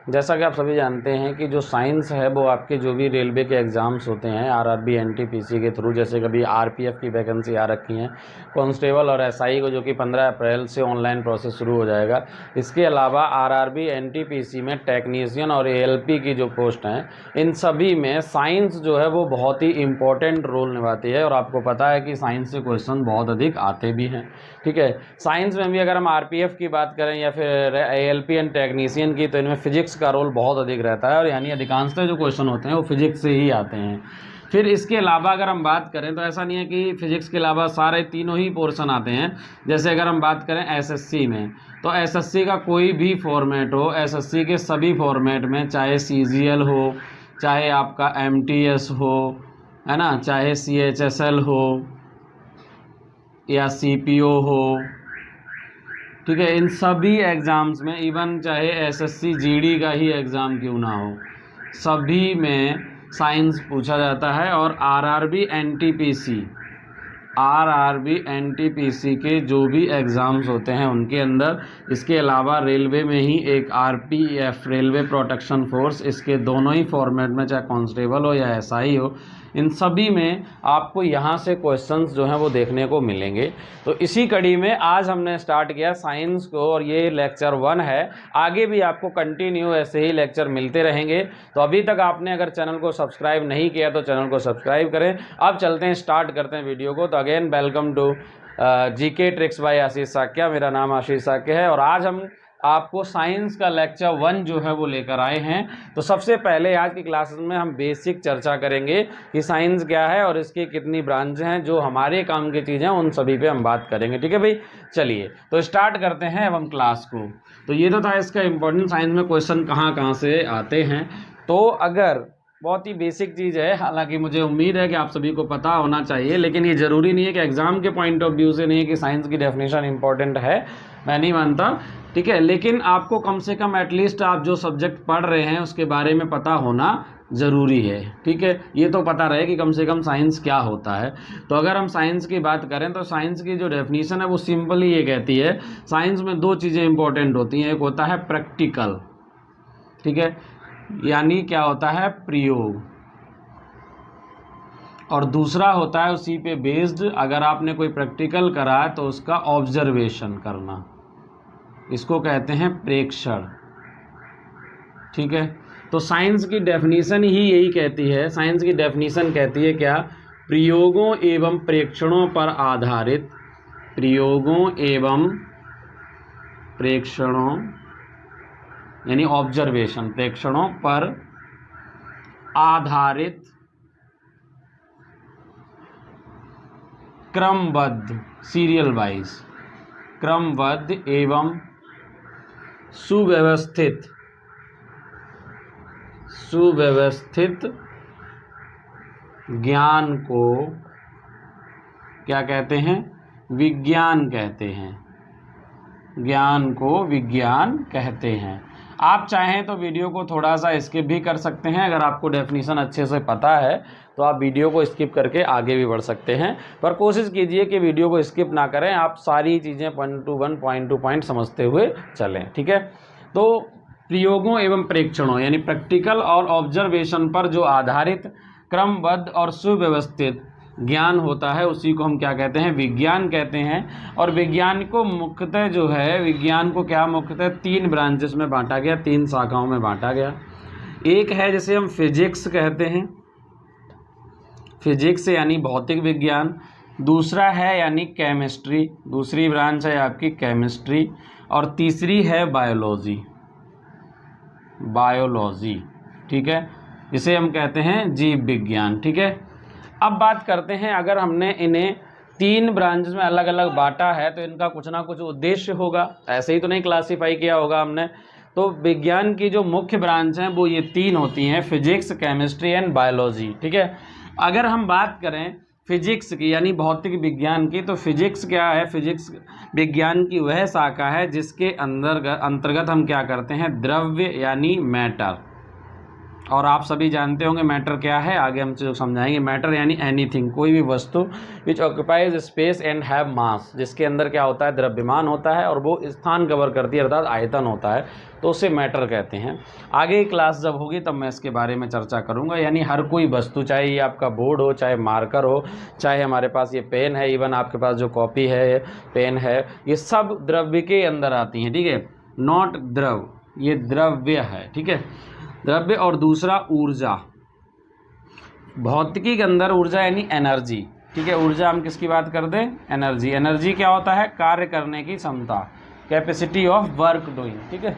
जैसा कि आप सभी जानते हैं कि जो साइंस है वो आपके जो भी रेलवे के एग्ज़ाम्स होते हैं आरआरबी एनटीपीसी के थ्रू, जैसे कभी आरपीएफ की वैकेंसी आ रखी हैं, कांस्टेबल और एसआई को, जो कि 15 अप्रैल से ऑनलाइन प्रोसेस शुरू हो जाएगा। इसके अलावा आरआरबी एनटीपीसी में टेक्नीशियन और एएलपी की जो पोस्ट हैं, इन सभी में साइंस जो है वो बहुत ही इम्पोर्टेंट रोल निभाती है। और आपको पता है कि साइंस से क्वेश्चन बहुत अधिक आते भी हैं। ठीक है, साइंस में भी अगर हम आरपीएफ की बात करें या फिर एएलपी एंड टेक्नीशियन की, तो इनमें फिजिक्स का रोल बहुत अधिक रहता है, और यानी अधिकांशतः जो क्वेश्चन होते हैं वो फिजिक्स से ही आते हैं। फिर इसके अलावा अगर हम बात करें तो ऐसा नहीं है कि फिजिक्स के अलावा सारे तीनों ही पोर्शन आते हैं। जैसे अगर हम बात करें एसएससी में, तो एसएससी का कोई भी फॉर्मेट हो, एसएससी के सभी फॉर्मेट में, चाहे सीजीएल हो, चाहे आपका एमटीएस हो, है ना, चाहे सीएचएसएल हो या सीपीओ हो, ठीक है, इन सभी एग्ज़ाम्स में, इवन चाहे एसएससी जीडी का ही एग्ज़ाम क्यों ना हो, सभी में साइंस पूछा जाता है। और आरआरबी एनटीपीसी के जो भी एग्ज़ाम्स होते हैं उनके अंदर, इसके अलावा रेलवे में ही एक आरपीएफ, रेलवे प्रोटेक्शन फोर्स, इसके दोनों ही फॉर्मेट में, चाहे कांस्टेबल हो या एसआई हो, इन सभी में आपको यहाँ से क्वेश्चंस जो हैं वो देखने को मिलेंगे। तो इसी कड़ी में आज हमने स्टार्ट किया साइंस को, और ये लेक्चर 1 है। आगे भी आपको कंटिन्यू ऐसे ही लेक्चर मिलते रहेंगे। तो अभी तक आपने अगर चैनल को सब्सक्राइब नहीं किया तो चैनल को सब्सक्राइब करें। अब चलते हैं, स्टार्ट करते हैं वीडियो को। तो again welcome to GK tricks by Ashish Sakya. मेरा नाम आशीष साक्या है और आज हम आपको साइंस का लेक्चर 1 जो है वो लेकर आए हैं। तो सबसे पहले आज की क्लासेस में हम बेसिक चर्चा करेंगे कि साइंस क्या है और इसकी कितनी ब्रांच हैं, जो हमारे काम की चीज़ें उन सभी पे हम बात करेंगे। ठीक है भाई, चलिए तो स्टार्ट करते हैं अब हम क्लास को। तो ये तो था इसका इम्पोर्टेंट, साइंस में क्वेश्चन कहाँ कहाँ से आते हैं। तो अगर बहुत ही बेसिक चीज़ है, हालांकि मुझे उम्मीद है कि आप सभी को पता होना चाहिए, लेकिन ये ज़रूरी नहीं है कि एग्ज़ाम के पॉइंट ऑफ व्यू से नहीं है कि साइंस की डेफिनेशन इंपॉर्टेंट है, मैं नहीं मानता। ठीक है, लेकिन आपको कम से कम एटलीस्ट आप जो सब्जेक्ट पढ़ रहे हैं उसके बारे में पता होना ज़रूरी है। ठीक है, ये तो पता रहे कि कम से कम साइंस क्या होता है। तो अगर हम साइंस की बात करें तो साइंस की जो डेफिनेशन है वो सिंपली ये कहती है, साइंस में 2 चीज़ें इंपॉर्टेंट होती हैं। एक होता है प्रैक्टिकल, ठीक है, यानी क्या होता है, प्रयोग, और दूसरा होता है उसी पे बेस्ड, अगर आपने कोई प्रैक्टिकल करा है तो उसका ऑब्जर्वेशन करना, इसको कहते हैं प्रेक्षण। ठीक है, तो साइंस की डेफिनेशन ही यही कहती है। साइंस की डेफिनेशन कहती है क्या, प्रयोगों एवं प्रेक्षणों पर आधारित, प्रयोगों एवं प्रेक्षणों यानी ऑब्जर्वेशन, प्रेक्षणों पर आधारित क्रमबद्ध, सीरियल वाइज, क्रमबद्ध एवं सुव्यवस्थित ज्ञान को क्या कहते हैं, विज्ञान कहते हैं। ज्ञान को विज्ञान कहते हैं। आप चाहें तो वीडियो को थोड़ा सा स्किप भी कर सकते हैं। अगर आपको डेफिनेशन अच्छे से पता है तो आप वीडियो को स्किप करके आगे भी बढ़ सकते हैं, पर कोशिश कीजिए कि वीडियो को स्किप ना करें, आप सारी चीज़ें पॉइंट टू पॉइंट समझते हुए चलें। ठीक है, तो प्रयोगों एवं प्रेक्षणों यानी प्रैक्टिकल और ऑब्जर्वेशन पर जो आधारित क्रमबद्ध और सुव्यवस्थित ज्ञान होता है, उसी को हम क्या कहते हैं, विज्ञान कहते हैं। और विज्ञान को मुख्यतः जो है, विज्ञान को क्या मुख्यतः 3 ब्रांचेस में बांटा गया, 3 शाखाओं में बांटा गया। एक है जिसे हम फिजिक्स कहते हैं, फिजिक्स यानी भौतिक विज्ञान। दूसरा है यानी केमिस्ट्री, दूसरी ब्रांच है आपकी केमिस्ट्री। और तीसरी है बायोलॉजी, बायोलॉजी। ठीक है, इसे हम कहते हैं जीव विज्ञान। ठीक है, अब बात करते हैं, अगर हमने इन्हें 3 ब्रांचेस में अलग अलग बांटा है तो इनका कुछ ना कुछ उद्देश्य होगा, ऐसे ही तो नहीं क्लासीफाई किया होगा हमने। तो विज्ञान की जो मुख्य ब्रांच हैं वो ये 3 होती हैं, फिजिक्स, केमिस्ट्री एंड बायोलॉजी। ठीक है, अगर हम बात करें फिजिक्स की यानी भौतिक विज्ञान की, तो फिजिक्स क्या है, फिजिक्स विज्ञान की वह शाखा है जिसके अंतर्गत हम क्या करते हैं, द्रव्य यानी मैटर, और आप सभी जानते होंगे मैटर क्या है, आगे हम समझाएंगे। मैटर यानी एनीथिंग, कोई भी वस्तु which occupies space and have mass, जिसके अंदर क्या होता है, द्रव्यमान होता है और वो स्थान कवर करती है, अर्थात आयतन होता है, तो उसे मैटर कहते हैं। आगे क्लास जब होगी तब मैं इसके बारे में चर्चा करूंगा। यानी हर कोई वस्तु, चाहे ये आपका बोर्ड हो, चाहे मार्कर हो, चाहे हमारे पास ये पेन है, इवन आपके पास जो कॉपी है, पेन है, ये सब द्रव्य के अंदर आती हैं, ठीक है, नॉट द्रव, ये द्रव्य है, ठीक है, द्रव्य। और दूसरा ऊर्जा, भौतिकी के अंदर ऊर्जा यानी एनर्जी, ठीक है, ऊर्जा हम किसकी बात कर दें, एनर्जी। एनर्जी क्या होता है, कार्य करने की क्षमता, कैपेसिटी ऑफ वर्क डूइंग, ठीक है,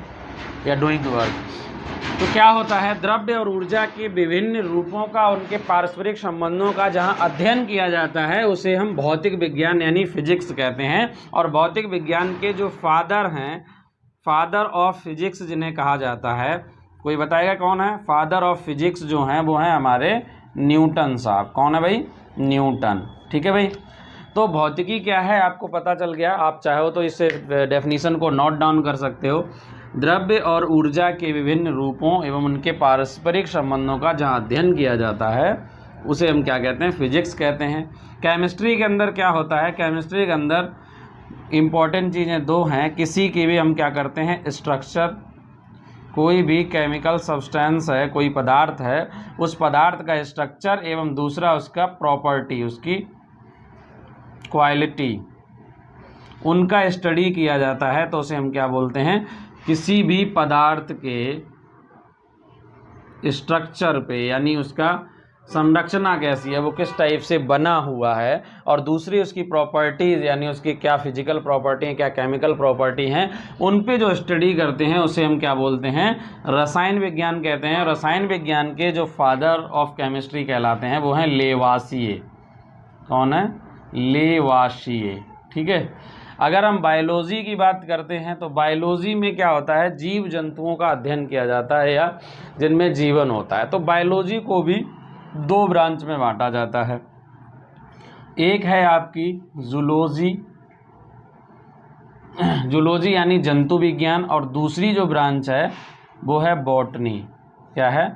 या डूइंग वर्क। तो क्या होता है, द्रव्य और ऊर्जा के विभिन्न रूपों का, उनके पारस्परिक संबंधों का जहां अध्ययन किया जाता है उसे हम भौतिक विज्ञान यानी फिजिक्स कहते हैं। और भौतिक विज्ञान के जो फादर हैं, फादर ऑफ फिजिक्स जिन्हें कहा जाता है, कोई बताएगा कौन है फादर ऑफ फिजिक्स? जो हैं वो हैं हमारे न्यूटन साहब। कौन है भाई? न्यूटन, ठीक है भाई। तो भौतिकी क्या है आपको पता चल गया। आप चाहो तो इससे डेफिनेशन को नोट डाउन कर सकते हो। द्रव्य और ऊर्जा के विभिन्न रूपों एवं उनके पारस्परिक संबंधों का जहाँ अध्ययन किया जाता है उसे हम क्या कहते हैं, फिजिक्स कहते हैं। केमिस्ट्री के अंदर क्या होता है, केमिस्ट्री के अंदर इम्पॉर्टेंट चीज़ें दो हैं। किसी की भी हम क्या करते हैं, स्ट्रक्चर, कोई भी केमिकल सब्सटेंस है, कोई पदार्थ है, उस पदार्थ का स्ट्रक्चर एवं दूसरा उसका प्रॉपर्टी, उसकी क्वालिटी, उनका स्टडी किया जाता है तो उसे हम क्या बोलते हैं, किसी भी पदार्थ के स्ट्रक्चर पे, यानी उसका संरचना कैसी है, वो किस टाइप से बना हुआ है, और दूसरी उसकी प्रॉपर्टीज़ यानी उसकी क्या फिजिकल प्रॉपर्टी हैं, क्या केमिकल प्रॉपर्टी हैं, उन पे जो स्टडी करते हैं उसे हम क्या बोलते हैं, रसायन विज्ञान कहते हैं। रसायन विज्ञान के जो फादर ऑफ केमिस्ट्री कहलाते हैं वो हैं लेवासिए। कौन है? लेवासिए, ठीक है। अगर हम बायोलॉजी की बात करते हैं तो बायोलॉजी में क्या होता है, जीव जंतुओं का अध्ययन किया जाता है या जिनमें जीवन होता है। तो बायोलॉजी को भी दो ब्रांच में बांटा जाता है। एक है आपकी जूलॉजी, जूलॉजी यानी जंतु विज्ञान, और दूसरी जो ब्रांच है वो है बॉटनी। क्या है?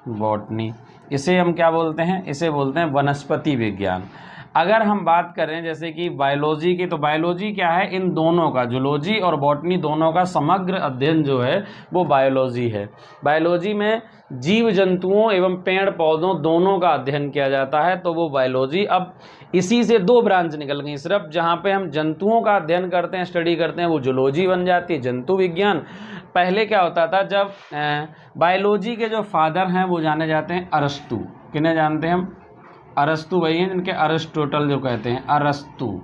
बॉटनी। इसे हम क्या बोलते हैं, इसे बोलते हैं वनस्पति विज्ञान। अगर हम बात करें जैसे कि बायोलॉजी की, तो बायोलॉजी क्या है, इन दोनों का, जूलॉजी और बॉटनी दोनों का समग्र अध्ययन जो है वो बायोलॉजी है। बायोलॉजी में जीव जंतुओं एवं पेड़ पौधों दोनों का अध्ययन किया जाता है तो वो बायोलॉजी। अब इसी से दो ब्रांच निकल गई, सिर्फ जहाँ पे हम जंतुओं का अध्ययन करते हैं, स्टडी करते हैं, वो जूलॉजी बन जाती है, जंतु विज्ञान। पहले क्या होता था, जब बायोलॉजी के जो फादर हैं वो जाने जाते हैं अरस्तु। किन्हें जानते हैं हम? अरस्तु वही हैं जिनके अरिस्टोटल जो कहते हैं, अरस्तु,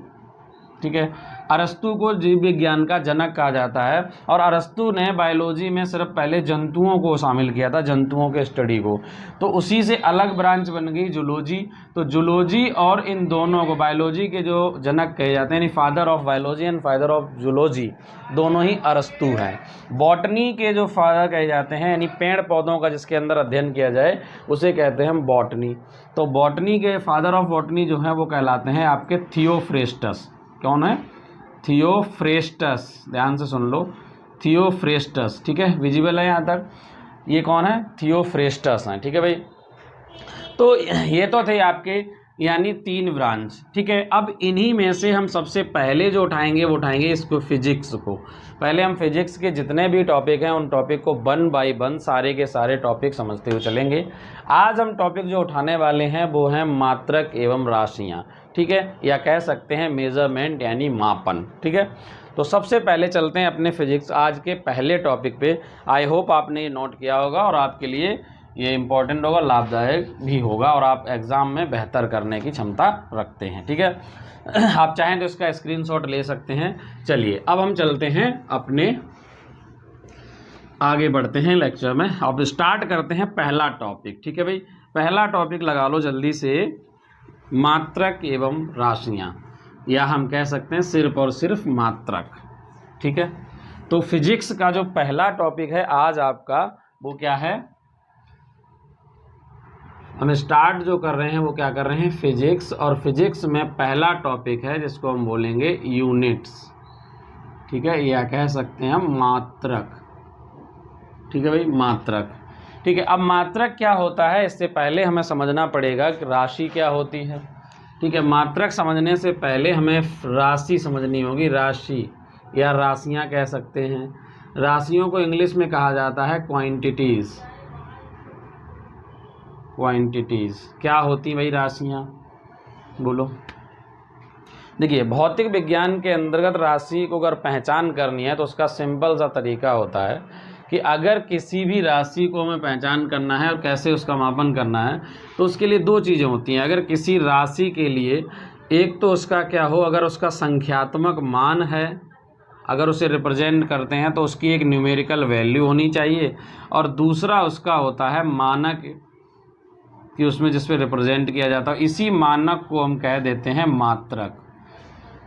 ठीक है। अरस्तु को जीव विज्ञान का जनक कहा जाता है, और अरस्तु ने बायोलॉजी में सिर्फ पहले जंतुओं को शामिल किया था, जंतुओं के स्टडी को। तो उसी से अलग ब्रांच बन गई जूलॉजी। तो जूलॉजी और इन दोनों को, बायोलॉजी के जो जनक कहे जाते हैं, यानी father of biology and father of zoology, दोनों ही अरस्तु हैं। बॉटनी के जो फादर कहे जाते हैं, यानी पेड़ पौधों का जिसके अंदर अध्ययन किया जाए, उसे कहते हैं हम बॉटनी। तो बॉटनी के फादर ऑफ बॉटनी जो हैं वो कहलाते हैं आपके थियोफ्रेस्टस। कौन है? थियोफ्रेस्टस। ध्यान से सुन लो, थियोफ्रेस्टस, ठीक है, विजिबल है यहाँ तक? ये कौन है? थियोफ्रेस्टस हैं, ठीक है भाई। तो ये तो थे आपके यानी तीन ब्रांच, ठीक है। अब इन्हीं में से हम सबसे पहले जो उठाएंगे वो उठाएंगे इसको, फिजिक्स को। पहले हम फिजिक्स के जितने भी टॉपिक हैं उन टॉपिक को वन बाय वन सारे के सारे टॉपिक समझते हुए चलेंगे। आज हम टॉपिक जो उठाने वाले हैं वो हैं मात्रक एवं राशियाँ, ठीक है, या कह सकते हैं मेजरमेंट यानी मापन, ठीक है। तो सबसे पहले चलते हैं अपने फिजिक्स आज के पहले टॉपिक पे। आई होप आपने ये नोट किया होगा और आपके लिए ये इम्पोर्टेंट होगा, लाभदायक भी होगा, और आप एग्ज़ाम में बेहतर करने की क्षमता रखते हैं, ठीक है। आप चाहें तो इसका स्क्रीनशॉट ले सकते हैं। चलिए अब हम चलते हैं अपने, आगे बढ़ते हैं लेक्चर में। अब स्टार्ट करते हैं पहला टॉपिक, ठीक है भाई। पहला टॉपिक लगा लो जल्दी से, मात्रक एवं राशियाँ, या हम कह सकते हैं सिर्फ और सिर्फ मात्रक, ठीक है। तो फिजिक्स का जो पहला टॉपिक है आज आपका वो क्या है, हम स्टार्ट जो कर रहे हैं वो क्या कर रहे हैं, फिजिक्स। और फिजिक्स में पहला टॉपिक है जिसको हम बोलेंगे यूनिट्स, ठीक है, या कह सकते हैं हम मात्रक, ठीक है भाई, मात्रक, ठीक है। अब मात्रक क्या होता है, इससे पहले हमें समझना पड़ेगा कि राशि क्या होती है। ठीक है, मात्रक समझने से पहले हमें राशि समझनी होगी। राशि या राशियां कह सकते हैं। राशियों को इंग्लिश में कहा जाता है क्वांटिटीज़। क्वांटिटीज़ क्या होती भाई राशियां, बोलो। देखिए, भौतिक विज्ञान के अंतर्गत राशि को अगर पहचान करनी है तो उसका सिंपल सा तरीका होता है कि अगर किसी भी राशि को हमें पहचान करना है और कैसे उसका मापन करना है, तो उसके लिए दो चीज़ें होती हैं। अगर किसी राशि के लिए एक तो उसका क्या हो, अगर उसका संख्यात्मक मान है, अगर उसे रिप्रेजेंट करते हैं तो उसकी एक न्यूमेरिकल वैल्यू होनी चाहिए, और दूसरा उसका होता है मानक कि उसमें जिस पे रिप्रेजेंट किया जाता है, इसी मानक को हम कह देते हैं मात्रक।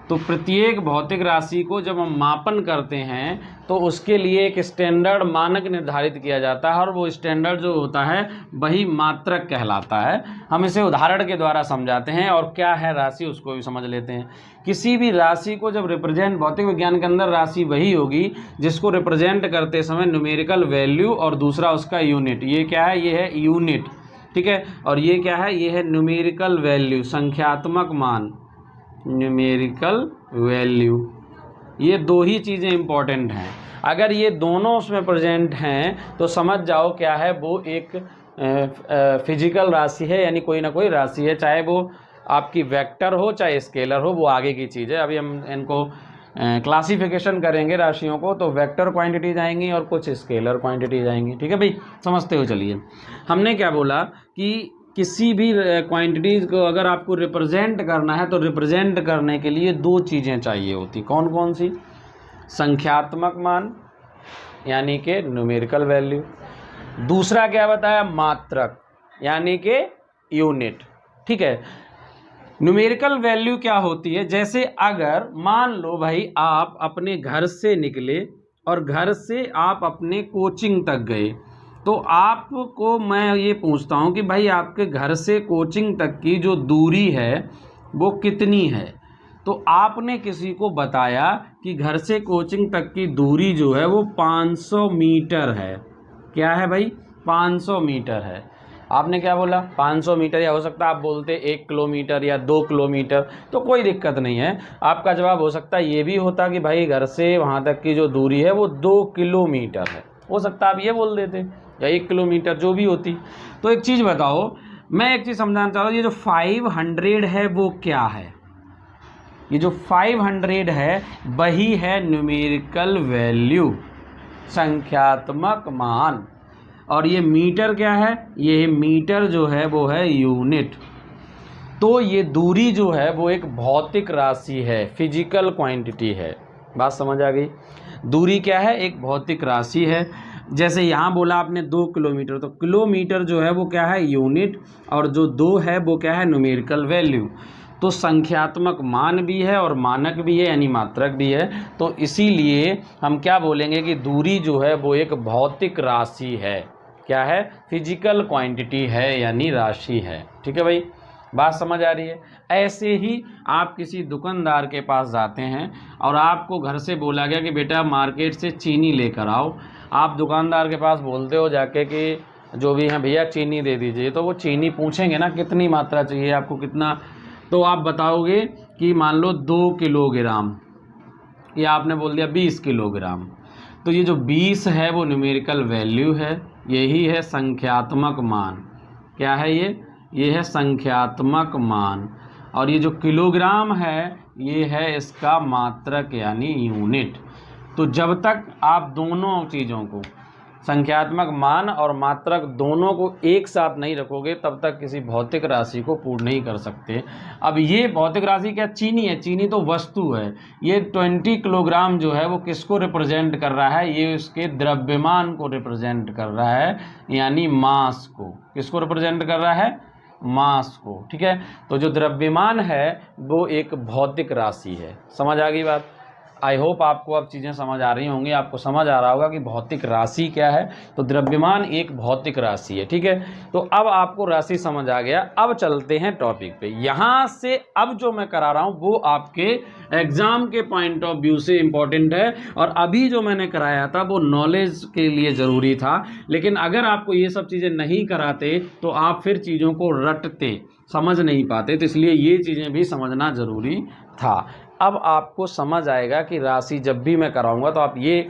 तो प्रत्येक भौतिक राशि को जब हम मापन करते हैं तो उसके लिए एक स्टैंडर्ड मानक निर्धारित किया जाता है, और वो स्टैंडर्ड जो होता है वही मात्रक कहलाता है। हम इसे उदाहरण के द्वारा समझाते हैं, और क्या है राशि उसको भी समझ लेते हैं। किसी भी राशि को जब रिप्रेजेंट, भौतिक विज्ञान के अंदर राशि वही होगी जिसको रिप्रेजेंट करते समय न्यूमेरिकल वैल्यू और दूसरा उसका यूनिट। ये क्या है, ये है यूनिट। ठीक है, और ये क्या है, ये है न्यूमेरिकल वैल्यू, संख्यात्मक मान, न्यूमेरिकल वैल्यू। ये दो ही चीज़ें इंपॉर्टेंट हैं। अगर ये दोनों उसमें प्रेजेंट हैं तो समझ जाओ क्या है, वो एक फिजिकल राशि है, यानी कोई ना कोई राशि है। चाहे वो आपकी वेक्टर हो चाहे स्केलर हो, वो आगे की चीज़ है। अभी हम इनको क्लासिफिकेशन करेंगे राशियों को, तो वेक्टर क्वांटिटीज आएंगी और कुछ स्केलर क्वांटिटीज आएंगी। ठीक है भाई, समझते हो। चलिए, हमने क्या बोला कि किसी भी क्वांटिटीज़ को अगर आपको रिप्रेजेंट करना है तो रिप्रेजेंट करने के लिए दो चीज़ें चाहिए होती। कौन कौन सी? संख्यात्मक मान यानी कि न्यूमेरिकल वैल्यू, दूसरा क्या बताया, मात्रक यानी कि यूनिट। ठीक है, न्यूमेरिकल वैल्यू क्या होती है, जैसे अगर मान लो भाई आप अपने घर से निकले और घर से आप अपने कोचिंग तक गए, तो आपको मैं ये पूछता हूँ कि भाई आपके घर से कोचिंग तक की जो दूरी है वो कितनी है। तो आपने किसी को बताया कि घर से कोचिंग तक की दूरी जो है वो 500 मीटर है। क्या है भाई, 500 मीटर है। आपने क्या बोला, 500 मीटर, या हो सकता है आप बोलते 1 किलोमीटर या 2 किलोमीटर, तो कोई दिक्कत नहीं है। आपका जवाब हो सकता है ये भी होता कि भाई घर से वहाँ तक की जो दूरी है वो 2 किलोमीटर है। हो सकता है आप ये बोल देते, या 1 किलोमीटर, जो भी होती। तो एक चीज़ बताओ, मैं एक चीज़ समझाना चाह रहा हूँ, ये जो 500 है वो क्या है? ये जो 500 है वही है न्यूमेरिकल वैल्यू, संख्यात्मक मान। और ये मीटर क्या है, ये मीटर जो है वो है यूनिट। तो ये दूरी जो है वो एक भौतिक राशि है, फिजिकल क्वांटिटी है। बात समझ आ गई? दूरी क्या है, एक भौतिक राशि है। जैसे यहाँ बोला आपने 2 किलोमीटर, तो किलोमीटर जो है वो क्या है, यूनिट, और जो 2 है वो क्या है, न्यूमेरिकल वैल्यू। तो संख्यात्मक मान भी है और मानक भी है, यानी मात्रक भी है। तो इसीलिए हम क्या बोलेंगे कि दूरी जो है वो एक भौतिक राशि है। क्या है, फिजिकल क्वांटिटी है, यानी राशि है। ठीक है भाई, बात समझ आ रही है? ऐसे ही आप किसी दुकानदार के पास जाते हैं और आपको घर से बोला गया कि बेटा मार्केट से चीनी लेकर आओ। आप दुकानदार के पास बोलते हो जाके कि जो भी हैं भैया चीनी दे दीजिए, तो वो चीनी पूछेंगे ना कितनी मात्रा चाहिए आपको, कितना, तो आप बताओगे कि मान लो 2 किलोग्राम, या आपने बोल दिया 20 किलोग्राम। तो ये जो 20 है वो न्यूमेरिकल वैल्यू है, यही है संख्यात्मक मान। क्या है ये है संख्यात्मक मान। और ये जो किलोग्राम है ये है इसका मात्रक यानी यूनिट। तो जब तक आप दोनों चीज़ों को, संख्यात्मक मान और मात्रक दोनों को एक साथ नहीं रखोगे तब तक किसी भौतिक राशि को पूर्ण नहीं कर सकते। अब ये भौतिक राशि क्या, चीनी है, चीनी तो वस्तु है। ये 20 किलोग्राम जो है वो किसको रिप्रेजेंट कर रहा है, ये उसके द्रव्यमान को रिप्रेजेंट कर रहा है, यानी मास को। किसको रिप्रेजेंट कर रहा है, मास को। ठीक है, तो जो द्रव्यमान है वो एक भौतिक राशि है। समझ आ गई बात? आई होप आपको अब चीज़ें समझ आ रही होंगी, आपको समझ आ रहा होगा कि भौतिक राशि क्या है। तो द्रव्यमान एक भौतिक राशि है, ठीक है। तो अब आपको राशि समझ आ गया। अब चलते हैं टॉपिक पे। यहाँ से अब जो मैं करा रहा हूँ वो आपके एग्जाम के पॉइंट ऑफ व्यू से इम्पॉर्टेंट है, और अभी जो मैंने कराया था वो नॉलेज के लिए ज़रूरी था। लेकिन अगर आपको ये सब चीज़ें नहीं कराते तो आप फिर चीज़ों को रटते, समझ नहीं पाते, तो इसलिए ये चीज़ें भी समझना ज़रूरी था। अब आपको समझ आएगा कि राशि जब भी मैं कराऊंगा तो आप ये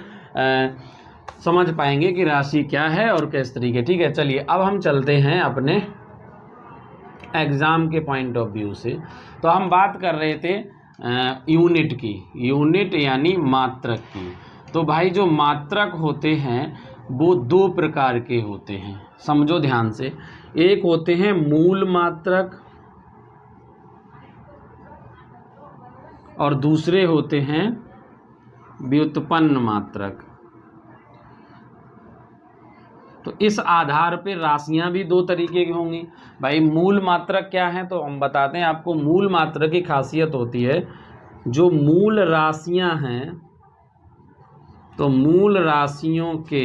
समझ पाएंगे कि राशि क्या है और किस तरीके, ठीक है। चलिए अब हम चलते हैं अपने एग्ज़ाम के पॉइंट ऑफ व्यू से। तो हम बात कर रहे थे यूनिट की, यूनिट यानी मात्रक की। तो भाई जो मात्रक होते हैं वो दो प्रकार के होते हैं, समझो ध्यान से। एक होते हैं मूल मात्रक और दूसरे होते हैं व्युत्पन्न मात्रक। तो इस आधार पे राशियां भी दो तरीके की होंगी। भाई मूल मात्रक क्या है, तो हम बताते हैं आपको। मूल मात्रक की खासियत होती है, जो मूल राशियां हैं तो मूल राशियों के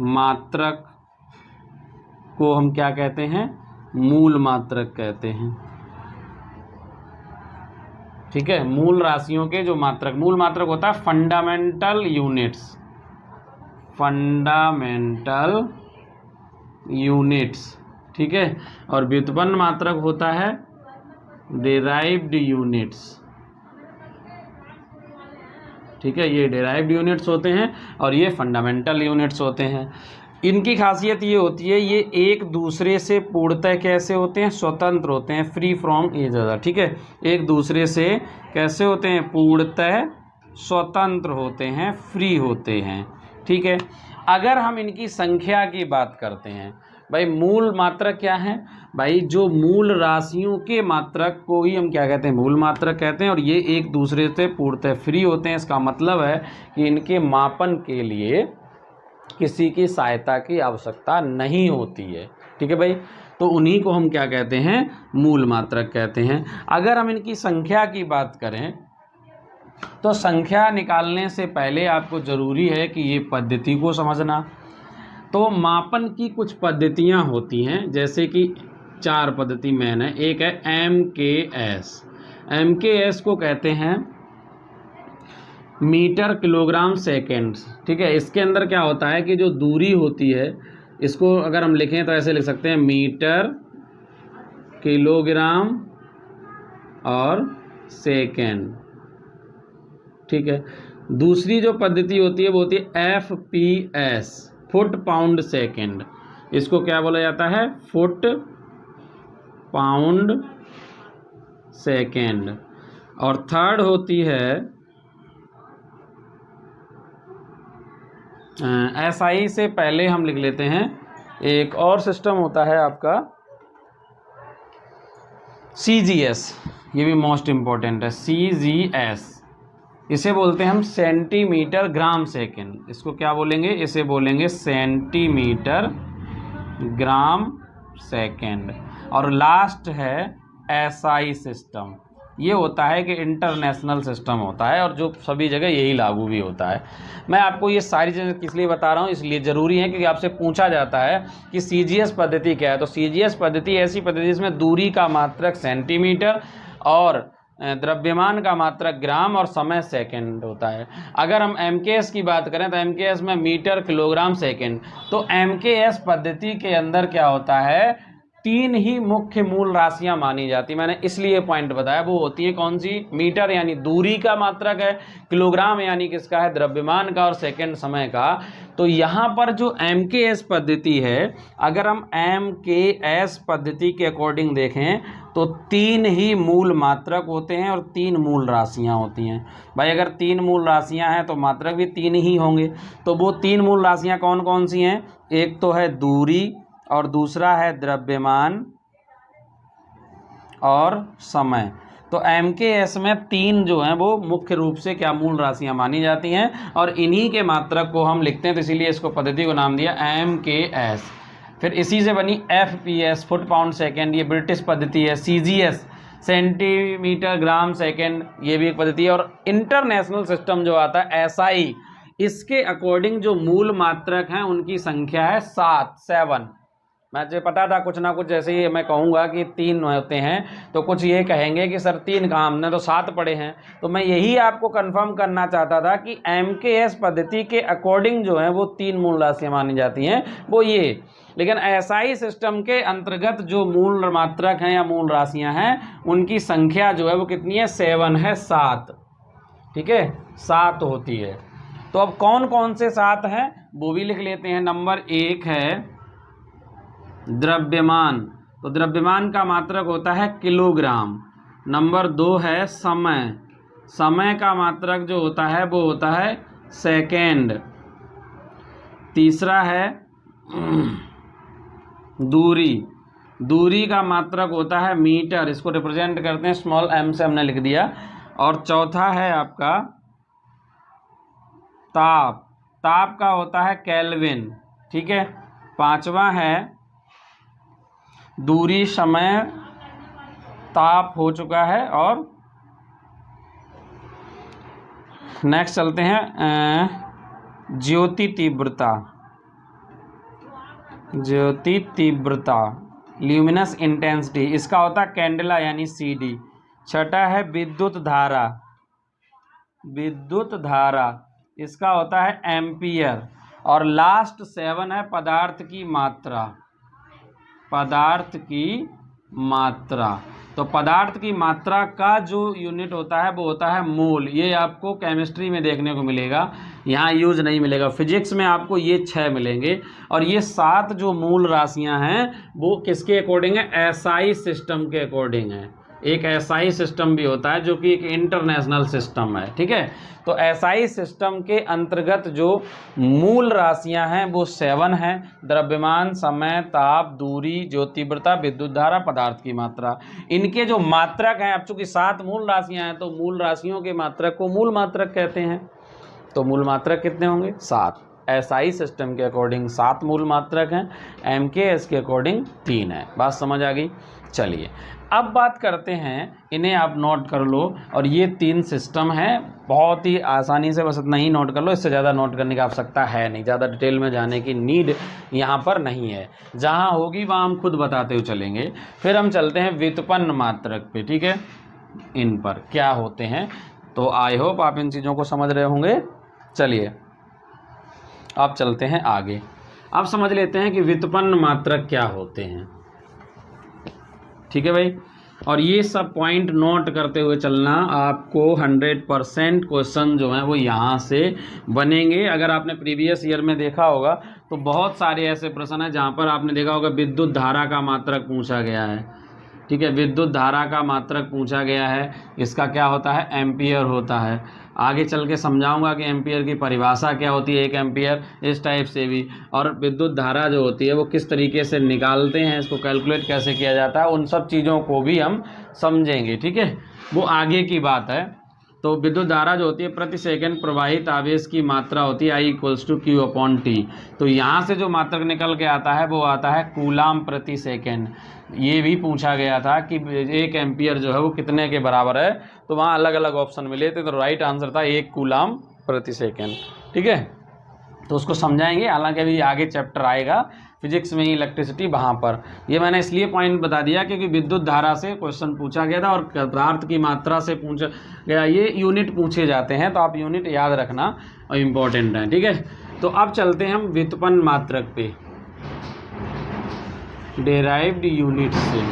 मात्रक को हम क्या कहते हैं, मूल मात्रक कहते हैं, ठीक है। मूल राशियों के जो मात्रक, मूल मात्रक होता है फंडामेंटल यूनिट्स, फंडामेंटल यूनिट्स, ठीक है। और व्युत्पन्न मात्रक होता है डिराइव्ड यूनिट्स, ठीक है। ये डिराइव्ड यूनिट्स होते हैं और ये फंडामेंटल यूनिट्स होते हैं। इनकी खासियत ये होती है, ये एक दूसरे से पूर्णतः कैसे होते हैं, स्वतंत्र होते हैं, फ्री फ्रॉम ईच अदर, ठीक है। एक दूसरे से कैसे होते हैं, पूर्णतः स्वतंत्र होते हैं, फ्री होते हैं, ठीक है। अगर हम इनकी संख्या की बात करते हैं, भाई मूल मात्रक क्या है, भाई जो मूल राशियों के मात्रक को ही हम क्या कहते हैं, मूल मात्रक कहते हैं। और ये एक दूसरे से पूर्णतः फ्री होते हैं। इसका मतलब है कि इनके मापन के लिए किसी की सहायता की आवश्यकता नहीं होती है, ठीक है भाई। तो उन्हीं को हम क्या कहते हैं, मूल मात्रक कहते हैं। अगर हम इनकी संख्या की बात करें तो संख्या निकालने से पहले आपको ज़रूरी है कि ये पद्धति को समझना। तो मापन की कुछ पद्धतियां होती हैं, जैसे कि 4 पद्धति मेन है। एक है MKS। MKS को कहते हैं मीटर किलोग्राम सेकेंड, ठीक है। इसके अंदर क्या होता है कि जो दूरी होती है, इसको अगर हम लिखें तो ऐसे लिख सकते हैं, मीटर, किलोग्राम और सेकेंड, ठीक है। दूसरी जो पद्धति होती है वो होती है FPS, फुट पाउंड सेकेंड। इसको क्या बोला जाता है, फुट पाउंड सेकेंड। और थर्ड होती है SI से पहले हम लिख लेते हैं, एक और सिस्टम होता है आपका CGS, ये भी मोस्ट इम्पॉर्टेंट है, CGS। इसे बोलते हैं हम सेंटीमीटर ग्राम सेकेंड। इसको क्या बोलेंगे, इसे बोलेंगे सेंटीमीटर ग्राम सेकेंड। और लास्ट है SI सिस्टम। ये होता है कि इंटरनेशनल सिस्टम होता है और जो सभी जगह यही लागू भी होता है। मैं आपको ये सारी चीज़ें किस लिए बता रहा हूँ, इसलिए ज़रूरी है क्योंकि आपसे पूछा जाता है कि CGS पद्धति क्या है। तो CGS पद्धति ऐसी पद्धति जिसमें दूरी का मात्रक सेंटीमीटर और द्रव्यमान का मात्रक ग्राम और समय सेकंड होता है। अगर हम MKS की बात करें तो MKS में मीटर, किलोग्राम, सेकंड। तो MKS पद्धति के अंदर क्या होता है, 3 ही मुख्य मूल राशियां मानी जाती। मैंने इसलिए पॉइंट बताया, वो होती है कौन सी, मीटर यानी दूरी का मात्रक है, किलोग्राम यानी किसका है, द्रव्यमान का, और सेकंड समय का। तो यहाँ पर जो MKS पद्धति है, अगर हम MKS पद्धति के अकॉर्डिंग देखें तो 3 ही मूल मात्रक होते हैं और 3 मूल राशियां होती हैं। भाई अगर 3 मूल राशियां हैं तो मात्रक भी 3 ही होंगे। तो वो 3 मूल राशियां कौन कौन सी हैं, एक तो है दूरी और दूसरा है द्रव्यमान और समय। तो MKS में 3 जो हैं वो मुख्य रूप से क्या मूल राशियां मानी जाती हैं और इन्हीं के मात्रक को हम लिखते हैं, तो इसीलिए इसको पद्धति को नाम दिया फिर इसी से बनी FPS, फुट पाउंड सेकेंड, ये ब्रिटिश पद्धति है। सेंटीमीटर ग्राम सेकेंड, ये भी एक पद्धति है। और इंटरनेशनल सिस्टम जो आता है SI, इसके अकॉर्डिंग जो मूल मात्रक हैं उनकी संख्या है 7। मुझे पता था कुछ ना कुछ, जैसे ही मैं कहूँगा कि 3 होते हैं तो कुछ ये कहेंगे कि सर 3 कहाँ, हमने तो 7 पढ़े हैं। तो मैं यही आपको कंफर्म करना चाहता था कि MKS पद्धति के अकॉर्डिंग जो है वो 3 मूल राशियाँ मानी जाती हैं, वो ये। लेकिन SI सिस्टम के अंतर्गत जो मूल मात्रक हैं या मूल राशियाँ हैं उनकी संख्या जो है वो कितनी है, 7 है, 7। ठीक है, 7 होती है। तो अब कौन कौन से 7 हैं वो भी लिख लेते हैं। नंबर 1 है द्रव्यमान, तो द्रव्यमान का मात्रक होता है किलोग्राम। नंबर 2 है समय, समय का मात्रक जो होता है वो होता है सेकेंड। तीसरा है दूरी, दूरी का मात्रक होता है मीटर, इसको रिप्रेजेंट करते हैं स्मॉल m से, हमने लिख दिया। और चौथा है आपका ताप, ताप का होता है केल्विन। ठीक है, पांचवा है दूरी, समय, ताप हो चुका है। और नेक्स्ट चलते हैं ज्योति तीव्रता, ज्योति तीव्रता ल्यूमिनस इंटेंसिटी, इसका होता है कैंडेला यानी CD। छठा है विद्युत धारा, विद्युत धारा इसका होता है एम्पियर। और लास्ट 7 है पदार्थ की मात्रा, पदार्थ की मात्रा। तो पदार्थ की मात्रा का जो यूनिट होता है वो होता है मोल। ये आपको केमिस्ट्री में देखने को मिलेगा, यहाँ यूज नहीं मिलेगा। फिजिक्स में आपको ये 6 मिलेंगे। और ये 7 जो मूल राशियाँ हैं वो किसके अकॉर्डिंग है, SI सिस्टम के अकॉर्डिंग है। एक SI सिस्टम भी होता है जो कि एक इंटरनेशनल सिस्टम है। ठीक है, तो SI सिस्टम के अंतर्गत जो मूल राशियां हैं वो 7 हैं, द्रव्यमान, समय, ताप, दूरी, ज्योतितीव्रता, विद्युत धारा, पदार्थ की मात्रा। इनके जो मात्रक हैं, अब चूंकि 7 मूल राशियां हैं तो मूल राशियों के मात्रक को मूल मात्रक कहते हैं। तो मूल मात्रक कितने होंगे, 7। SI सिस्टम के अकॉर्डिंग 7 मूल मात्रक हैं, MKS के अकॉर्डिंग 3 है। बात समझ आ गई। चलिए अब बात करते हैं, इन्हें आप नोट कर लो। और ये 3 सिस्टम हैं, बहुत ही आसानी से, बस इतना ही नोट कर लो, इससे ज़्यादा नोट करने की आवश्यकता है नहीं, ज़्यादा डिटेल में जाने की नीड यहाँ पर नहीं है। जहाँ होगी वहाँ हम खुद बताते हुए चलेंगे। फिर हम चलते हैं व्युत्पन्न मात्रक पे। ठीक है, इन पर क्या होते हैं, तो आई होप आप इन चीज़ों को समझ रहे होंगे। चलिए अब चलते हैं आगे। अब समझ लेते हैं कि व्युत्पन्न मात्रक क्या होते हैं। ठीक है भाई, और ये सब पॉइंट नोट करते हुए चलना, आपको 100% क्वेश्चन जो हैं वो यहाँ से बनेंगे। अगर आपने प्रीवियस ईयर में देखा होगा तो बहुत सारे ऐसे प्रश्न हैं जहाँ पर आपने देखा होगा विद्युत धारा का मात्रक पूछा गया है। ठीक है, विद्युत धारा का मात्रक पूछा गया है, इसका क्या होता है, एम्पियर होता है। आगे चल के समझाऊंगा कि एम्पियर की परिभाषा क्या होती है, 1 एम्पियर, इस टाइप से भी। और विद्युत धारा जो होती है वो किस तरीके से निकालते हैं, इसको कैलकुलेट कैसे किया जाता है, उन सब चीज़ों को भी हम समझेंगे। ठीक है, वो आगे की बात है। तो विद्युत धारा जो होती है प्रति सेकंड प्रवाहित आवेश की मात्रा होती है I = Q/T। तो यहाँ से जो मात्रक निकल के आता है वो आता है कूलाम प्रति सेकंड। ये भी पूछा गया था कि 1 एम्पियर जो है वो कितने के बराबर है, तो वहाँ अलग अलग ऑप्शन मिले थे, तो राइट आंसर था 1 कूलाम प्रति सेकंड। ठीक है, तो उसको समझाएंगे, हालांकि अभी आगे चैप्टर आएगा फिजिक्स में ही इलेक्ट्रिसिटी, वहाँ पर। ये मैंने इसलिए पॉइंट बता दिया क्योंकि विद्युत धारा से क्वेश्चन पूछा गया था और पदार्थ की मात्रा से पूछा गया, ये यूनिट पूछे जाते हैं, तो आप यूनिट याद रखना इम्पोर्टेंट है। ठीक है, तो अब चलते हैं हम व्युत्पन्न मात्रक पे, डेराइव्ड यूनिट से।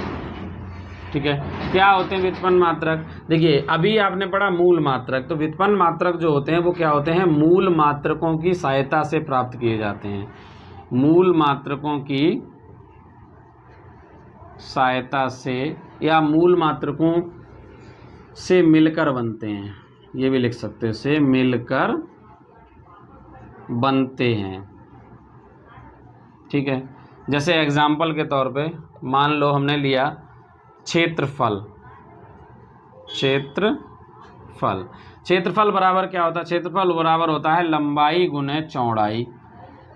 ठीक है, क्या होते हैं व्युत्पन्न मात्रक। देखिए अभी आपने पढ़ा मूल मात्रक, तो व्युत्पन्न मात्रक जो होते हैं वो क्या होते हैं, मूल मात्रकों की सहायता से प्राप्त किए जाते हैं। मूल मात्रकों की सहायता से या मूल मात्रकों से मिलकर बनते हैं, ये भी लिख सकते हैं, से मिलकर बनते हैं। ठीक है, जैसे एग्जाम्पल के तौर पे मान लो हमने लिया क्षेत्रफल। क्षेत्रफल, क्षेत्रफल बराबर क्या होता है, क्षेत्रफल बराबर होता है लंबाई गुने चौड़ाई।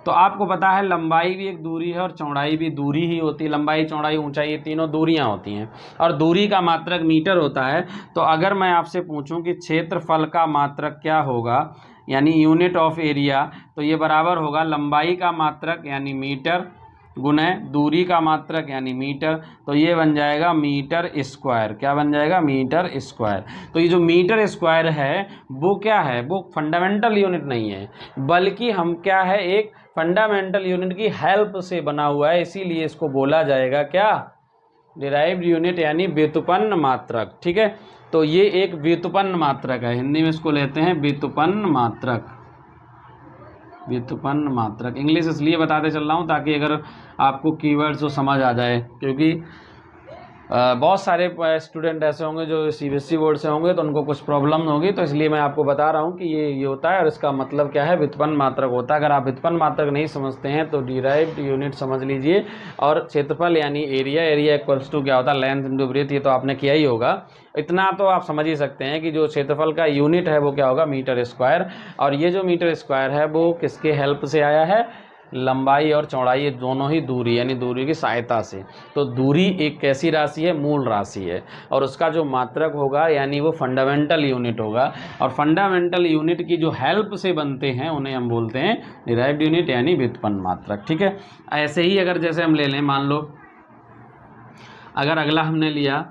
तो आपको पता है लंबाई भी एक दूरी है और चौड़ाई भी दूरी ही होती है। लंबाई, चौड़ाई, ऊंचाई, ये तीनों दूरियां होती हैं और दूरी का मात्रक मीटर होता है। तो अगर मैं आपसे पूछूं कि क्षेत्रफल का मात्रक क्या होगा, यानी यूनिट ऑफ एरिया, तो ये बराबर होगा लंबाई का मात्रक यानी मीटर गुने दूरी का मात्रक यानी मीटर। तो ये बन जाएगा मीटर स्क्वायर। क्या बन जाएगा? Metre square. तो ये जो मीटर स्क्वायर है वो क्या है? वो फंडामेंटल यूनिट नहीं है, बल्कि हम क्या है, एक फंडामेंटल यूनिट की हेल्प से बना हुआ है, इसीलिए इसको बोला जाएगा क्या? डिराइव्ड यूनिट यानी व्युत्पन्न मात्रक। ठीक है, तो ये एक व्युत्पन्न मात्रक है, हिंदी में इसको लेते हैं व्युत्पन्न मात्रक। व्युत्पन्न मात्रक इंग्लिश इसलिए बताते चल रहा हूँ ताकि अगर आपको कीवर्ड्स जो समझ आ जाए, क्योंकि बहुत सारे स्टूडेंट ऐसे होंगे जो सीबीएसई बोर्ड से होंगे तो उनको कुछ प्रॉब्लम होगी, तो इसलिए मैं आपको बता रहा हूँ कि ये होता है और इसका मतलब क्या है, व्युत्पन्न मात्रक होता है। अगर आप व्युत्पन्न मात्रक नहीं समझते हैं तो डिराइव्ड यूनिट समझ लीजिए। और क्षेत्रफल यानी एरिया, एरिया इक्वल्स टू क्या होता है? Length into breadth. ये तो आपने किया ही होगा, इतना तो आप समझ ही सकते हैं कि जो क्षेत्रफल का यूनिट है वो क्या होगा? Metre square. और ये जो मीटर स्क्वायर है वो किसके हेल्प से आया है? लंबाई और चौड़ाई, ये दोनों ही दूरी यानी दूरी की सहायता से। तो दूरी एक कैसी राशि है? मूल राशि है, और उसका जो मात्रक होगा यानी वो फंडामेंटल यूनिट होगा। और फंडामेंटल यूनिट की जो हेल्प से बनते हैं उन्हें हम बोलते हैं डिराइव्ड यूनिट यानी व्युत्पन्न मात्रक। ठीक है, ऐसे ही अगर जैसे हम ले लें, मान लो अगर अगला हमने लिया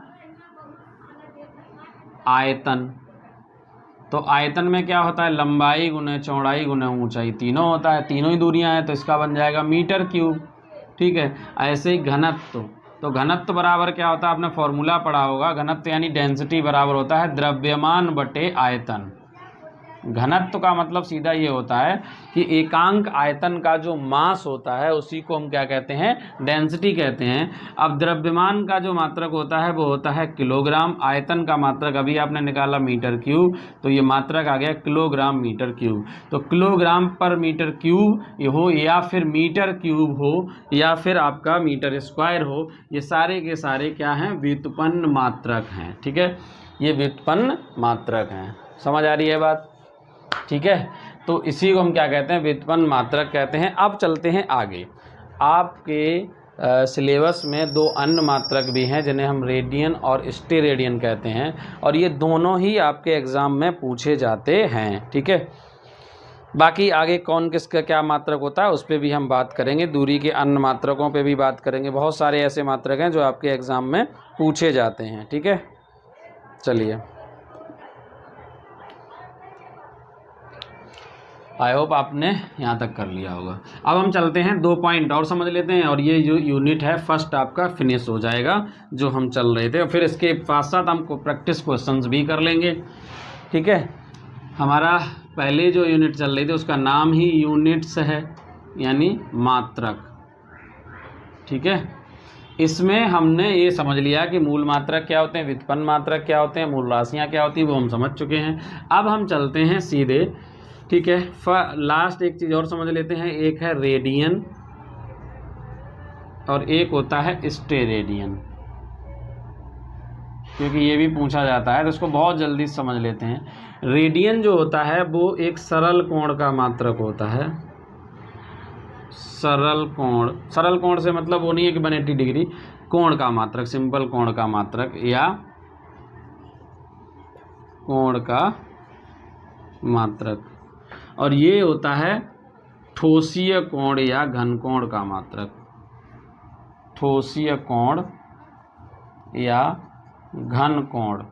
आयतन, तो आयतन में क्या होता है? लंबाई गुने चौड़ाई गुने ऊंचाई, तीनों होता है, तीनों ही दूरियां हैं, तो इसका बन जाएगा मीटर क्यूब। ठीक है, ऐसे ही घनत्व, तो घनत्व बराबर क्या होता है? आपने फॉर्मूला पढ़ा होगा, घनत्व यानी डेंसिटी बराबर होता है द्रव्यमान बटे आयतन। घनत्व का मतलब सीधा ये होता है कि एकांक आयतन का जो मास होता है उसी को हम क्या कहते हैं? डेंसिटी कहते हैं। अब द्रव्यमान का जो मात्रक होता है वो होता है किलोग्राम, आयतन का मात्रक अभी आपने निकाला मीटर क्यूब, तो ये मात्रक आ गया किलोग्राम मीटर क्यूब। तो किलोग्राम पर मीटर क्यूब हो या फिर मीटर क्यूब हो या फिर आपका मीटर स्क्वायर हो, ये सारे के सारे क्या हैं? व्युत्पन्न मात्रक हैं। ठीक है, ये व्युत्पन्न मात्रक हैं। समझ आ रही है बात? ठीक है, तो इसी को हम क्या कहते हैं? व्युत्पन्न मात्रक कहते हैं। अब चलते हैं आगे। आपके सिलेबस में दो अन्य मात्रक भी हैं जिन्हें हम रेडियन और स्टेरेडियन कहते हैं, और ये दोनों ही आपके एग्ज़ाम में पूछे जाते हैं। ठीक है, बाकी आगे कौन किसका क्या मात्रक होता है उस पर भी हम बात करेंगे, दूरी के अन्य मात्रकों पे भी बात करेंगे। बहुत सारे ऐसे मात्रक हैं जो आपके एग्ज़ाम में पूछे जाते हैं। ठीक है, चलिए, आई होप आपने यहाँ तक कर लिया होगा। अब हम चलते हैं, दो पॉइंट और समझ लेते हैं, और ये जो यूनिट है फर्स्ट आपका फिनिश हो जाएगा जो हम चल रहे थे, और फिर इसके साथ साथ हम प्रैक्टिस क्वेश्चंस भी कर लेंगे। ठीक है, हमारा पहले जो यूनिट चल रही थी उसका नाम ही यूनिट्स है यानी मात्रक। ठीक है, इसमें हमने ये समझ लिया कि मूल मात्रक क्या होते हैं, व्युत्पन्न मात्रक क्या होते हैं, मूल राशियाँ क्या होती हैं, वो हम समझ चुके हैं। अब हम चलते हैं सीधे, ठीक है, लास्ट एक चीज़ और समझ लेते हैं, एक है रेडियन और एक होता है स्टेरेडियन, क्योंकि ये भी पूछा जाता है तो इसको बहुत जल्दी समझ लेते हैं। रेडियन जो होता है वो एक सरल कोण का मात्रक होता है। सरल कोण, सरल कोण से मतलब वो नहीं है कि 180 डिग्री, कोण का मात्रक, सिंपल कोण का मात्रक या कोण का मात्रक। और ये होता है ठोसीय कोण या घन कोण का मात्रक। ठोसीय कोण या घन कोण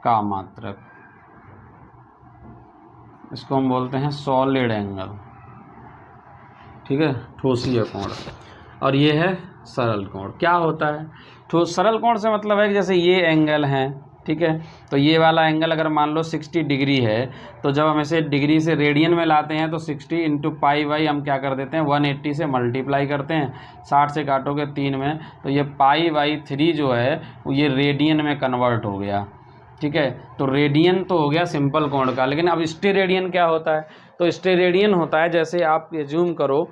का मात्रक, इसको हम बोलते हैं सॉलिड एंगल। ठीक है, ठोसीय कोण। और ये है सरल कोण। क्या होता है सरल कोण से मतलब है कि जैसे ये एंगल है, ठीक है, तो ये वाला एंगल अगर मान लो 60 डिग्री है, तो जब हम इसे डिग्री से रेडियन में लाते हैं तो 60 इंटू पाई बाई हम क्या कर देते हैं 180 से मल्टीप्लाई करते हैं, 60 से काटोगे 3 में, तो ये पाई बाई 3 जो है वो ये रेडियन में कन्वर्ट हो गया। ठीक है, तो रेडियन तो हो गया सिंपल कोण का, लेकिन अब स्टेरेडियन क्या होता है? तो स्टेरेडियन होता है, जैसे आप ये जूम करो,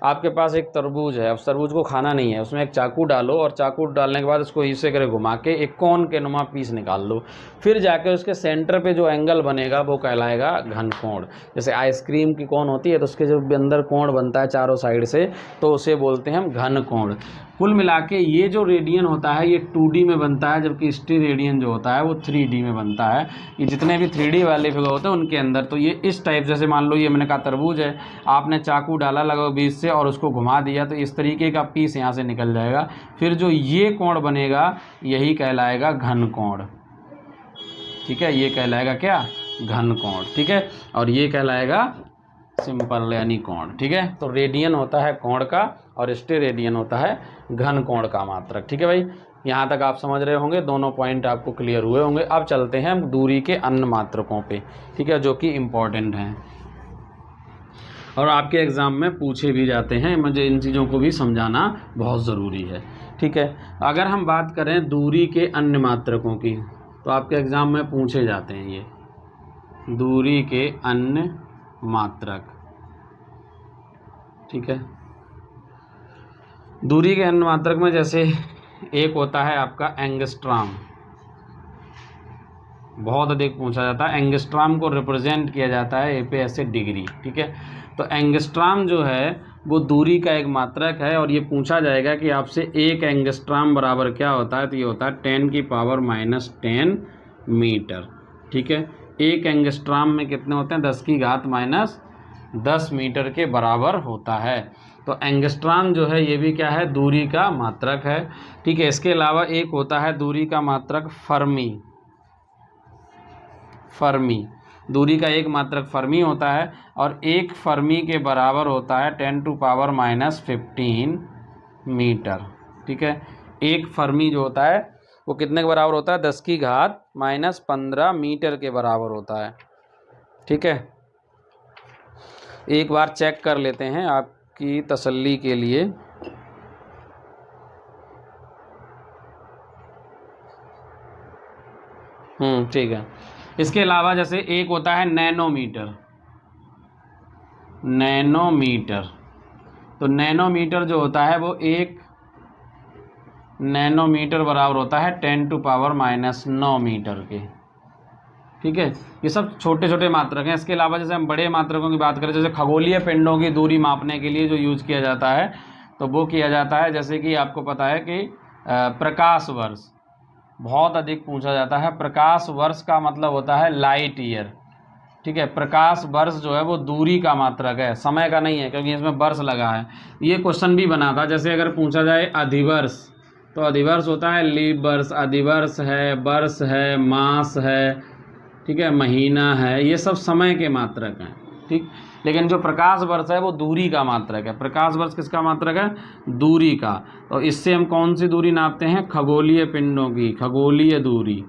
आपके पास एक तरबूज है, अब तरबूज को खाना नहीं है, उसमें एक चाकू डालो और चाकू डालने के बाद उसको इसे करे घुमा के एक कोन के नुमा पीस निकाल लो, फिर जाके उसके सेंटर पे जो एंगल बनेगा वो कहलाएगा घन कोण। जैसे आइसक्रीम की कोन होती है तो उसके जो अंदर कोण बनता है चारों साइड से, तो उसे बोलते हैं हम घन कोण। कुल मिला के ये जो रेडियन होता है ये 2D में बनता है, जबकि स्टीरेडियन जो होता है वो 3D में बनता है। ये जितने भी 3D वाले फिगर होते हैं उनके अंदर तो ये इस टाइप, जैसे मान लो ये मैंने कहा तरबूज है, आपने चाकू डाला लगभग बीच से और उसको घुमा दिया तो इस तरीके का पीस यहाँ से निकल जाएगा, फिर जो ये कोण बनेगा यही कहलाएगा घन कोण। ठीक है, ये कहलाएगा क्या? घन कोण। ठीक है, और ये कहलाएगा सिंपल यानी कोण। ठीक है, तो रेडियन होता है कोण का और स्टेरेडियन होता है घन कोण का मात्रक। ठीक है भाई, यहाँ तक आप समझ रहे होंगे, दोनों पॉइंट आपको क्लियर हुए होंगे। अब चलते हैं हम दूरी के अन्य मात्रकों पे, ठीक है, जो कि इम्पोर्टेंट हैं और आपके एग्ज़ाम में पूछे भी जाते हैं। मुझे इन चीज़ों को भी समझाना बहुत ज़रूरी है। ठीक है, अगर हम बात करें दूरी के अन्य मात्रकों की तो आपके एग्ज़ाम में पूछे जाते हैं ये दूरी के अन्य मात्रक। ठीक है, दूरी के अन्य मात्रक में जैसे एक होता है आपका एंगस्ट्राम, बहुत अधिक पूछा जाता है। एंगस्ट्राम को रिप्रेजेंट किया जाता है ए पे ऐसे डिग्री। ठीक है, तो एंगस्ट्राम जो है वो दूरी का एक मात्रक है और ये पूछा जाएगा कि आपसे एक एंगस्ट्राम बराबर क्या होता है, तो ये होता है 10⁻⁻10 मीटर। ठीक है, एक एंगस्ट्राम में कितने होते हैं? 10⁻10 मीटर के बराबर होता है। तो एंगस्ट्राम जो है ये भी क्या है? दूरी का मात्रक है। ठीक है, इसके अलावा एक होता है दूरी का मात्रक फर्मी। फर्मी दूरी का एक मात्रक फर्मी होता है और एक फर्मी के बराबर होता है 10⁻15 मीटर। ठीक है, एक फर्मी जो होता है वो कितने के बराबर होता है? 10⁻15 मीटर के बराबर होता है। ठीक है, एक बार चेक कर लेते हैं आपकी तसल्ली के लिए। ठीक है, इसके अलावा जैसे एक होता है नैनोमीटर। नैनोमीटर, तो नैनोमीटर जो होता है वो एक नैनोमीटर बराबर होता है 10⁻⁹ मीटर के। ठीक है, ये सब छोटे छोटे मात्रक हैं। इसके अलावा जैसे हम बड़े मात्रकों की बात करें, जैसे खगोलीय पिंडों की दूरी मापने के लिए जो यूज़ किया जाता है तो वो किया जाता है, जैसे कि आपको पता है कि प्रकाश वर्ष बहुत अधिक पूछा जाता है। प्रकाश वर्ष का मतलब होता है लाइट ईयर। ठीक है, प्रकाश वर्ष जो है वो दूरी का मात्रक है, समय का नहीं है, क्योंकि इसमें वर्ष लगा है। ये क्वेश्चन भी बना था, जैसे अगर पूछा जाए अधिवर्ष, तो अधिवर्ष होता है लीप वर्ष, अधिवर्ष है, वर्ष है, मास है, ठीक है, महीना है, ये सब समय के मात्रक हैं। ठीक, लेकिन जो प्रकाश वर्ष है वो दूरी का मात्रक है। प्रकाश वर्ष किसका मात्रक है? दूरी का। तो इससे हम कौन सी दूरी नापते हैं? खगोलीय पिंडों की खगोलीय दूरी।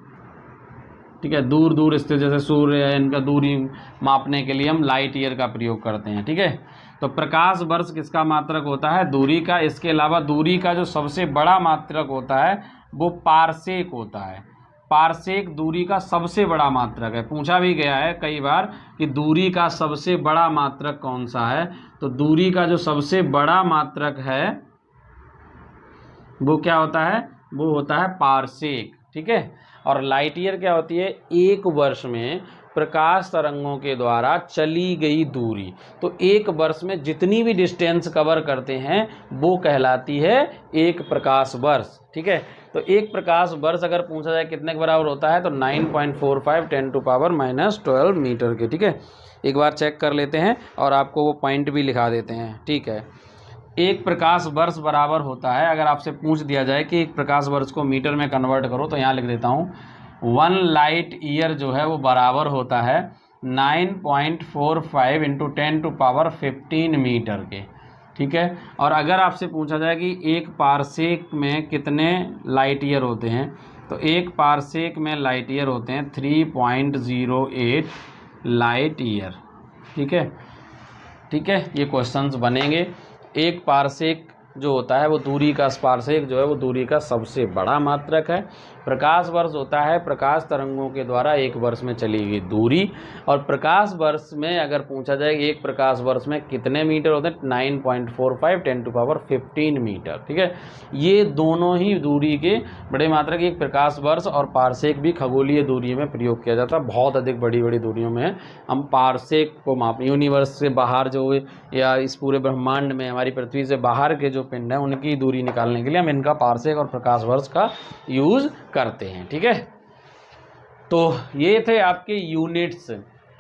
ठीक है, दूर दूर स्थित जैसे सूर्य है, इनका दूरी मापने के लिए हम लाइट ईयर का प्रयोग करते हैं। ठीक है, तो प्रकाश वर्ष किसका मात्रक होता है? दूरी का। इसके अलावा दूरी का जो सबसे बड़ा मात्रक होता है वो पारसेक होता है। पारसेक दूरी का सबसे बड़ा मात्रक है। पूछा भी गया है कई बार कि दूरी का सबसे बड़ा मात्रक कौन सा है, तो दूरी का जो सबसे बड़ा मात्रक है वो क्या होता है? वो होता है पारसेक। ठीक है, और लाइट ईयर क्या होती है? एक वर्ष में प्रकाश तरंगों के द्वारा चली गई दूरी। तो एक वर्ष में जितनी भी डिस्टेंस कवर करते हैं वो कहलाती है एक प्रकाश वर्ष। ठीक है, तो एक प्रकाश वर्ष अगर पूछा जाए कितने के बराबर होता है, तो 9.45 10⁻⁻12 मीटर के। ठीक है, एक बार चेक कर लेते हैं और आपको वो पॉइंट भी लिखा देते हैं। ठीक है, एक प्रकाश वर्ष बराबर होता है, अगर आपसे पूछ दिया जाए कि एक प्रकाश वर्ष को मीटर में कन्वर्ट करो, तो यहाँ लिख देता हूँ 1 लाइट ईयर जो है वो बराबर होता है 9.45 × 10⁻15 मीटर के। ठीक है, और अगर आपसे पूछा जाए कि एक पारसेक में कितने लाइट ईयर होते हैं, तो एक पारसेक में लाइट ईयर होते हैं 3.08 लाइट ईयर। ठीक है, ठीक है, ये क्वेश्चंस बनेंगे। एक पारसेक जो होता है वो दूरी का, पारसेक जो है वो दूरी का सबसे बड़ा मात्रक है। प्रकाश वर्ष होता है प्रकाश तरंगों के द्वारा एक वर्ष में चली गई दूरी। और प्रकाश वर्ष में अगर पूछा जाए कि एक प्रकाश वर्ष में कितने मीटर होते हैं, 9.45 10⁻15 मीटर। ठीक है, ये दोनों ही दूरी के बड़े मात्रक, एक प्रकाश वर्ष और पारसेक भी खगोलीय दूरी में प्रयोग किया जाता है। बहुत अधिक बड़ी बड़ी दूरियों में हम पारसेक को माप, यूनिवर्स से बाहर जो या इस पूरे ब्रह्मांड में हमारी पृथ्वी से बाहर के जो पिंड हैं उनकी दूरी निकालने के लिए हम इनका पारसेक और प्रकाश वर्ष का यूज़ करते हैं। ठीक है, तो ये थे आपके यूनिट्स।